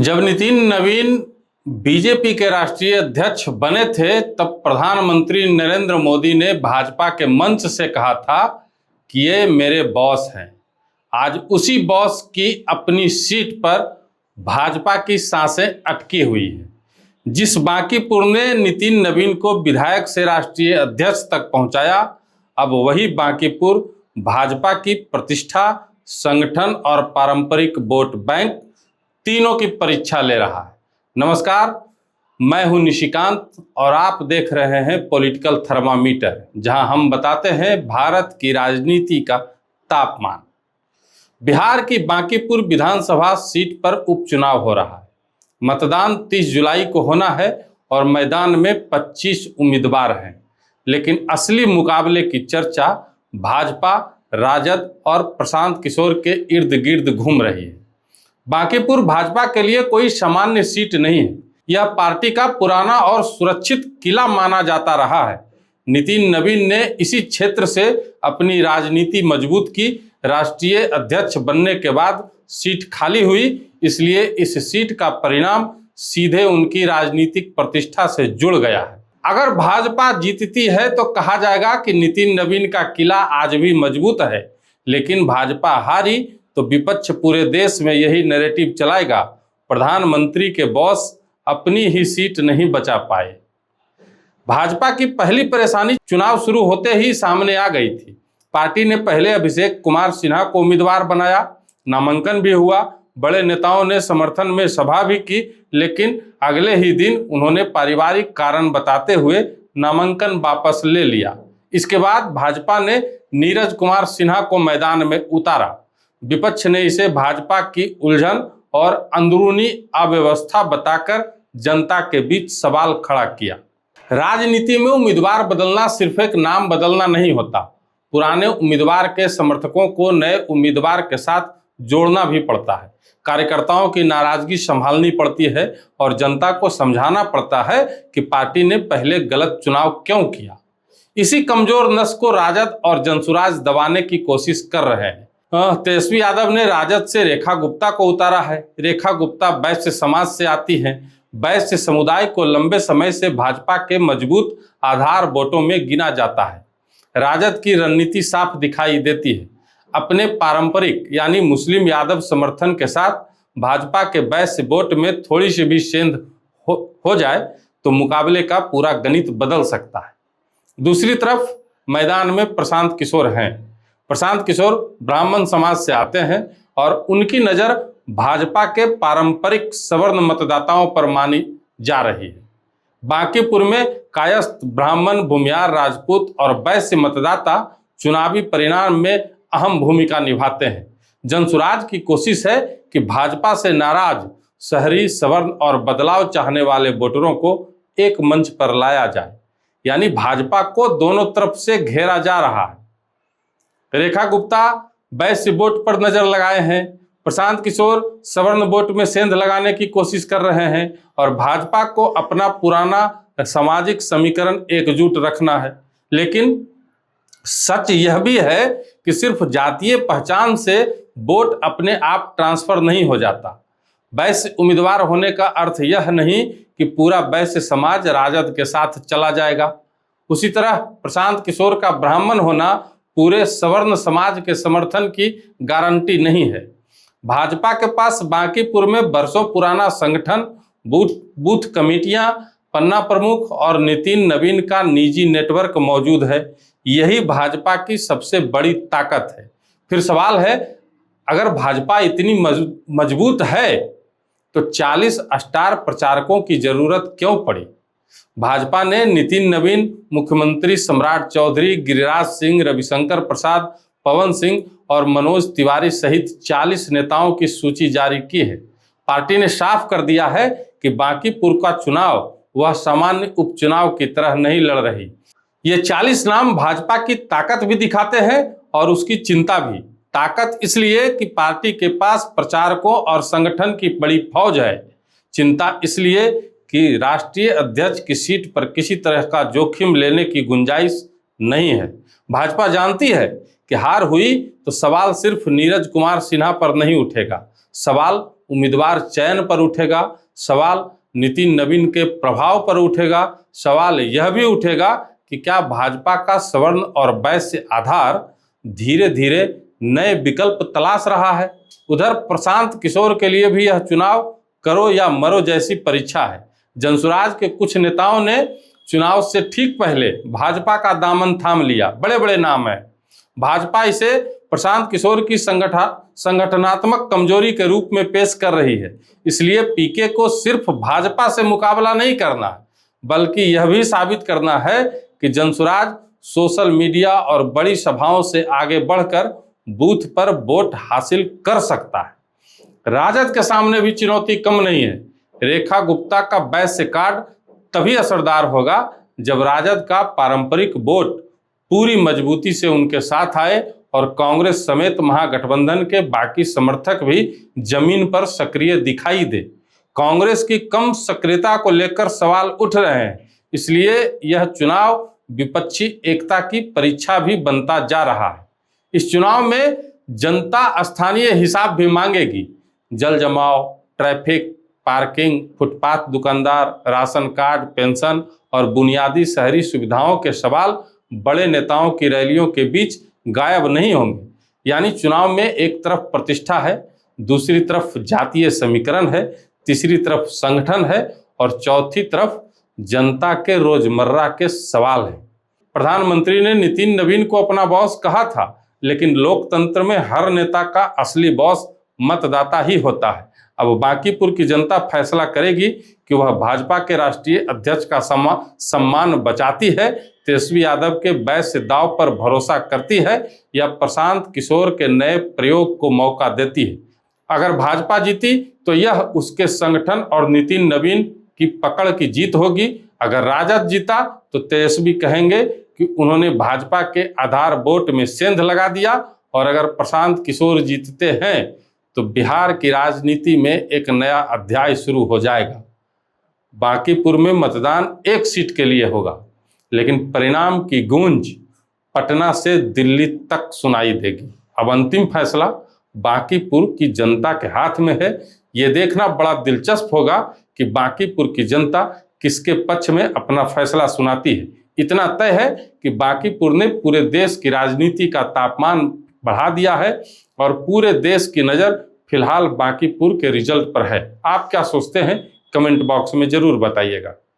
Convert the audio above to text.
जब नितिन नवीन बीजेपी के राष्ट्रीय अध्यक्ष बने थे तब प्रधानमंत्री नरेंद्र मोदी ने भाजपा के मंच से कहा था कि ये मेरे बॉस हैं। आज उसी बॉस की अपनी सीट पर भाजपा की सांसें अटकी हुई हैं। जिस बांकीपुर ने नितिन नवीन को विधायक से राष्ट्रीय अध्यक्ष तक पहुंचाया, अब वही बांकीपुर भाजपा की प्रतिष्ठा, संगठन और पारंपरिक वोट बैंक तीनों की परीक्षा ले रहा है। नमस्कार, मैं हूं निशिकांत और आप देख रहे हैं पॉलिटिकल थर्मामीटर, जहां हम बताते हैं भारत की राजनीति का तापमान। बिहार की बांकीपुर विधानसभा सीट पर उपचुनाव हो रहा है। मतदान 30 जुलाई को होना है और मैदान में 25 उम्मीदवार हैं, लेकिन असली मुकाबले की चर्चा भाजपा, राजद और प्रशांत किशोर के इर्द गिर्द घूम रही है। बांकीपुर भाजपा के लिए कोई सामान्य सीट नहीं है। यह पार्टी का पुराना और सुरक्षित किला माना जाता रहा है। नितिन नवीन ने इसी क्षेत्र से अपनी राजनीति मजबूत की। राष्ट्रीय अध्यक्ष बनने के बाद सीट खाली हुई, इसलिए इस सीट का परिणाम सीधे उनकी राजनीतिक प्रतिष्ठा से जुड़ गया है। अगर भाजपा जीतती है तो कहा जाएगा कि नितिन नवीन का किला आज भी मजबूत है, लेकिन भाजपा हारी तो विपक्ष पूरे देश में यही नैरेटिव चलाएगा, प्रधानमंत्री के बॉस अपनी ही सीट नहीं बचा पाए। भाजपा की पहली परेशानी चुनाव शुरू होते ही सामने आ गई थी। पार्टी ने पहले अभिषेक कुमार सिन्हा को उम्मीदवार बनाया, नामांकन भी हुआ, बड़े नेताओं ने समर्थन में सभा भी की, लेकिन अगले ही दिन उन्होंने पारिवारिक कारण बताते हुए नामांकन वापस ले लिया। इसके बाद भाजपा ने नीरज कुमार सिन्हा को मैदान में उतारा। विपक्ष ने इसे भाजपा की उलझन और अंदरूनी अव्यवस्था बताकर जनता के बीच सवाल खड़ा किया। राजनीति में उम्मीदवार बदलना सिर्फ एक नाम बदलना नहीं होता। पुराने उम्मीदवार के समर्थकों को नए उम्मीदवार के साथ जोड़ना भी पड़ता है। कार्यकर्ताओं की नाराजगी संभालनी पड़ती है और जनता को समझाना पड़ता है कि पार्टी ने पहले गलत चुनाव क्यों किया। इसी कमजोर नस को राजद और जनसुराज दबाने की कोशिश कर रहे हैं। तेजस्वी यादव ने राजद से रेखा गुप्ता को उतारा है। रेखा गुप्ता वैश्य समाज से आती हैं। वैश्य समुदाय को लंबे समय से भाजपा के मजबूत आधार वोटों में गिना जाता है। राजद की रणनीति साफ दिखाई देती है। अपने पारंपरिक यानी मुस्लिम यादव समर्थन के साथ भाजपा के वैश्य वोट में थोड़ी सी भी सेंध हो जाए तो मुकाबले का पूरा गणित बदल सकता है। दूसरी तरफ मैदान में प्रशांत किशोर हैं। प्रशांत किशोर ब्राह्मण समाज से आते हैं और उनकी नज़र भाजपा के पारंपरिक सवर्ण मतदाताओं पर मानी जा रही है। बांकीपुर में कायस्थ ब्राह्मण, भूमियार, राजपूत और वैश्य मतदाता चुनावी परिणाम में अहम भूमिका निभाते हैं। जनसुराज की कोशिश है कि भाजपा से नाराज शहरी, सवर्ण और बदलाव चाहने वाले वोटरों को एक मंच पर लाया जाए, यानी भाजपा को दोनों तरफ से घेरा जा रहा है। रेखा गुप्ता वैश्य वोट पर नजर लगाए हैं, प्रशांत किशोर सवर्ण वोट में सेंध लगाने की कोशिश कर रहे हैं और भाजपा को अपना पुराना सामाजिक समीकरण एकजुट रखना है। लेकिन सच यह भी है कि सिर्फ जातीय पहचान से वोट अपने आप ट्रांसफर नहीं हो जाता। वैश्य उम्मीदवार होने का अर्थ यह नहीं कि पूरा वैश्य समाज राजद के साथ चला जाएगा। उसी तरह प्रशांत किशोर का ब्राह्मण होना पूरे सवर्ण समाज के समर्थन की गारंटी नहीं है। भाजपा के पास बांकीपुर में बरसों पुराना संगठन, बूथ कमेटियां, पन्ना प्रमुख और नितिन नवीन का निजी नेटवर्क मौजूद है। यही भाजपा की सबसे बड़ी ताकत है। फिर सवाल है, अगर भाजपा इतनी मजबूत है तो 40 स्टार प्रचारकों की जरूरत क्यों पड़ी? भाजपा ने नितिन नवीन, मुख्यमंत्री सम्राट चौधरी, गिरिराज सिंह, रविशंकर प्रसाद, पवन सिंह और मनोज तिवारी सहित 40 नेताओं की सूची जारी की है। पार्टी ने साफ कर दिया है कि बांकीपुर का चुनाव वह सामान्य उपचुनाव की तरह नहीं लड़ रही। ये 40 नाम भाजपा की ताकत भी दिखाते हैं और उसकी चिंता भी। ताकत इसलिए कि पार्टी के पास प्रचारकों और संगठन की बड़ी फौज है। चिंता इसलिए कि राष्ट्रीय अध्यक्ष की सीट पर किसी तरह का जोखिम लेने की गुंजाइश नहीं है। भाजपा जानती है कि हार हुई तो सवाल सिर्फ नीरज कुमार सिन्हा पर नहीं उठेगा, सवाल उम्मीदवार चयन पर उठेगा, सवाल नितिन नवीन के प्रभाव पर उठेगा, सवाल यह भी उठेगा कि क्या भाजपा का सवर्ण और वैश्य आधार धीरे धीरे नए विकल्प तलाश रहा है। उधर प्रशांत किशोर के लिए भी यह चुनाव करो या मरो जैसी परीक्षा है। जनसुराज के कुछ नेताओं ने चुनाव से ठीक पहले भाजपा का दामन थाम लिया। बड़े बड़े नाम है। भाजपा इसे प्रशांत किशोर की संगठनात्मक कमजोरी के रूप में पेश कर रही है। इसलिए पीके को सिर्फ भाजपा से मुकाबला नहीं करना, बल्कि यह भी साबित करना है कि जनसुराज सोशल मीडिया और बड़ी सभाओं से आगे बढ़कर बूथ पर वोट हासिल कर सकता है। राजद के सामने भी चुनौती कम नहीं है। रेखा गुप्ता का वैश्य कार्ड तभी असरदार होगा जब राजद का पारंपरिक वोट पूरी मजबूती से उनके साथ आए और कांग्रेस समेत महागठबंधन के बाकी समर्थक भी जमीन पर सक्रिय दिखाई दे। कांग्रेस की कम सक्रियता को लेकर सवाल उठ रहे हैं, इसलिए यह चुनाव विपक्षी एकता की परीक्षा भी बनता जा रहा है। इस चुनाव में जनता स्थानीय हिसाब भी मांगेगी। जल जमाव, ट्रैफिक, पार्किंग, फुटपाथ दुकानदार, राशन कार्ड, पेंशन और बुनियादी शहरी सुविधाओं के सवाल बड़े नेताओं की रैलियों के बीच गायब नहीं होंगे। यानी चुनाव में एक तरफ प्रतिष्ठा है, दूसरी तरफ जातीय समीकरण है, तीसरी तरफ संगठन है और चौथी तरफ जनता के रोजमर्रा के सवाल हैं। प्रधानमंत्री ने नितिन नवीन को अपना बॉस कहा था, लेकिन लोकतंत्र में हर नेता का असली बॉस मतदाता ही होता है। अब बांकीपुर की जनता फैसला करेगी कि वह भाजपा के राष्ट्रीय अध्यक्ष का सम्मान बचाती है, तेजस्वी यादव के वैश्य दाव पर भरोसा करती है या प्रशांत किशोर के नए प्रयोग को मौका देती है। अगर भाजपा जीती तो यह उसके संगठन और नितिन नवीन की पकड़ की जीत होगी। अगर राजद जीता तो तेजस्वी कहेंगे कि उन्होंने भाजपा के आधार वोट में सेंध लगा दिया, और अगर प्रशांत किशोर जीतते हैं तो बिहार की राजनीति में एक नया अध्याय शुरू हो जाएगा। बांकीपुर में मतदान एक सीट के लिए होगा, लेकिन परिणाम की गूंज पटना से दिल्ली तक सुनाई देगी। अब अंतिम फैसला बांकीपुर की जनता के हाथ में है। ये देखना बड़ा दिलचस्प होगा कि बांकीपुर की जनता किसके पक्ष में अपना फैसला सुनाती है। इतना तय है कि बांकीपुर ने पूरे देश की राजनीति का तापमान बढ़ा दिया है और पूरे देश की नज़र फिलहाल बांकीपुर के रिजल्ट पर है। आप क्या सोचते हैं? कमेंट बॉक्स में जरूर बताइएगा।